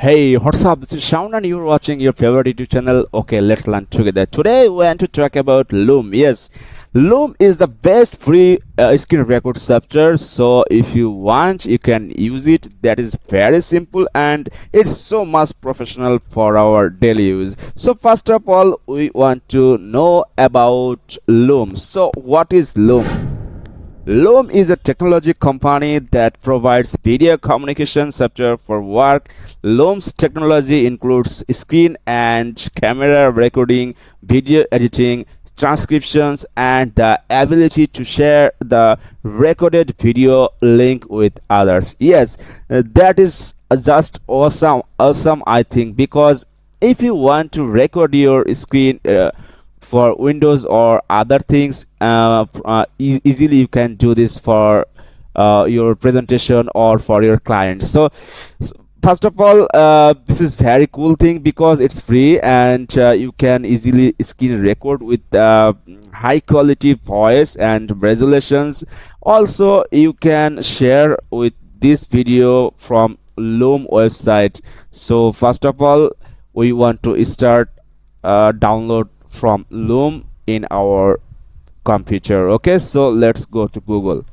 Hey, what's up? This is Shaun and you're watching your favorite YouTube channel. Okay, let's learn together. Today we want to talk about Loom. Yes, Loom is the best free screen record software. So if you want, you can use it. That is very simple and it's so much professional for our daily use. So first of all, we want to know about Loom. So what is Loom? Loom is a technology company that provides video communication software for work. Loom's technology includes screen and camera recording, video editing, transcriptions, and the ability to share the recorded video link with others. Yes, that is just awesome, I think, because if you want to record your screen for Windows or other things, easily you can do this for your presentation or for your clients. So first of all, this is very cool thing because it's free and you can easily screen record with high quality voice and resolutions. Also, you can share with this video from Loom website. So first of all, we want to start download from Loom in our computer. Okay, so let's go to Google.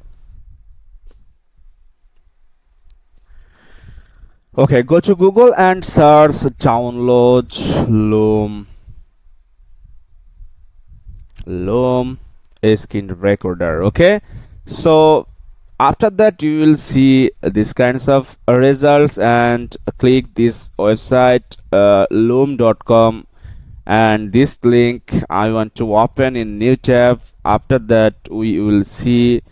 Okay, go to Google and search download Loom screen recorder. Okay, so after that you will see these kinds of results and click this website loom.com, and this link I want to open in new tab. After that we will see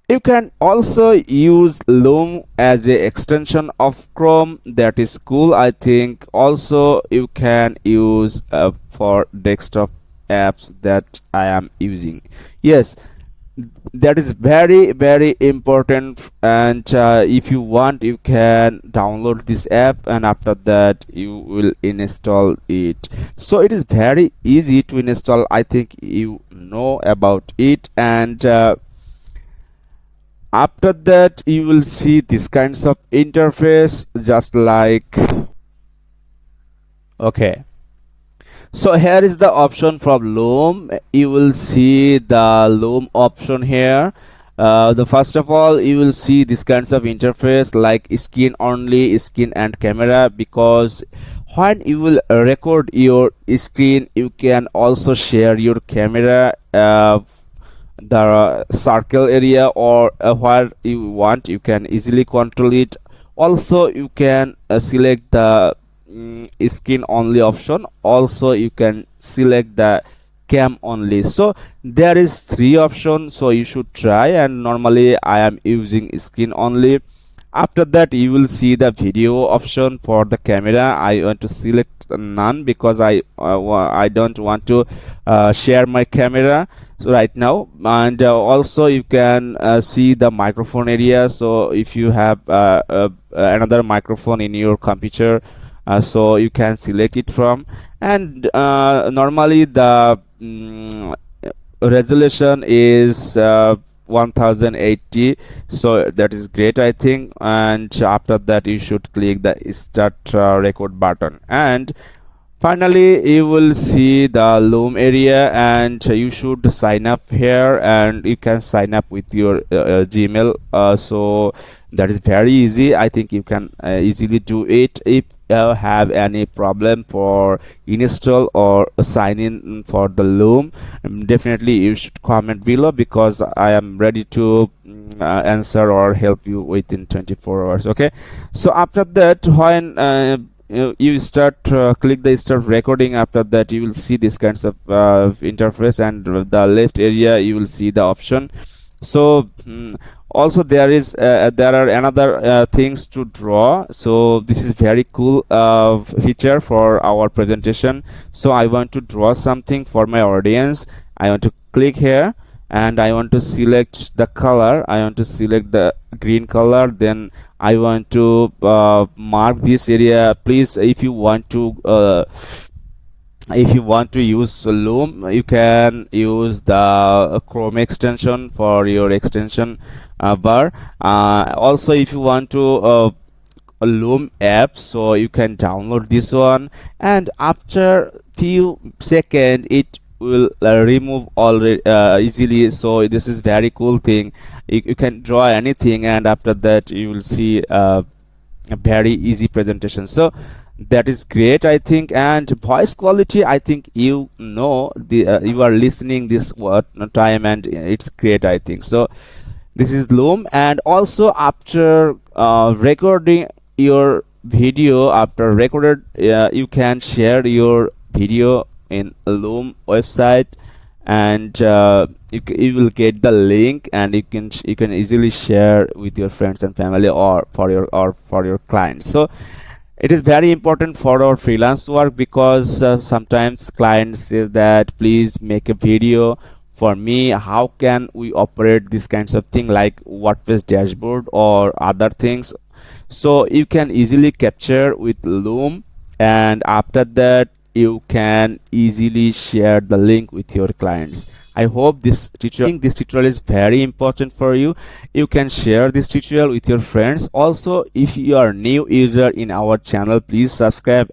you can also use Loom as a extension of Chrome. That is cool, I think. Also you can use for desktop apps that I am using. Yes, that is very important, and if you want you can download this app and after that you will install it. So it is very easy to install, I think you know about it, and after that you will see this kinds of interface just like okay. So here is the option from Loom. You will see the Loom option here. The first of all you will see this kinds of interface like screen only, screen and camera, because when you will record your screen you can also share your camera the circle area, or where you want you can easily control it. Also you can select the screen only option. Also you can select the cam only. So there is three options, so you should try, and normally I am using screen only. After that you will see the video option. For the camera I want to select none because I don't want to share my camera so right now. And also you can see the microphone area. So if you have another microphone in your computer, so you can select it from. And normally the resolution is 1080, so that is great, I think. And after that you should click the start record button, and finally you will see the Loom area, and you should sign up here, and you can sign up with your Gmail. So that is very easy, I think you can easily do it. If you have any problem for install or sign in for the Loom, definitely you should comment below because I am ready to answer or help you within 24 hours. Okay, so after that when you start click the start recording, after that you will see this kinds of interface, and the left area you will see the option. So also there are another things to draw. So this is very cool feature for our presentation. So I want to draw something for my audience. I want to click here and I want to select the color. I want to select the green color. Then I want to mark this area. Please, if you want to use Loom, you can use the Chrome extension for your extension bar. Also if you want to a Loom app, so you can download this one, and after few seconds it will remove already easily. So this is very cool thing. You can draw anything, and after that you will see a very easy presentation. So that is great, I think. And voice quality, I think you know, the you are listening this time, and it's great, I think. So this is Loom. And also after recording your video, after recorded, you can share your video in Loom website, and you will get the link, and you can easily share with your friends and family, or for your clients. So it is very important for our freelance work, because sometimes clients say that please make a video for me. How can we operate this kinds of thing like WordPress dashboard or other things? So you can easily capture with Loom, and after that you can easily share the link with your clients. I hope this tutorial is very important for you. You can share this tutorial with your friends. Also, if you are new user in our channel, please subscribe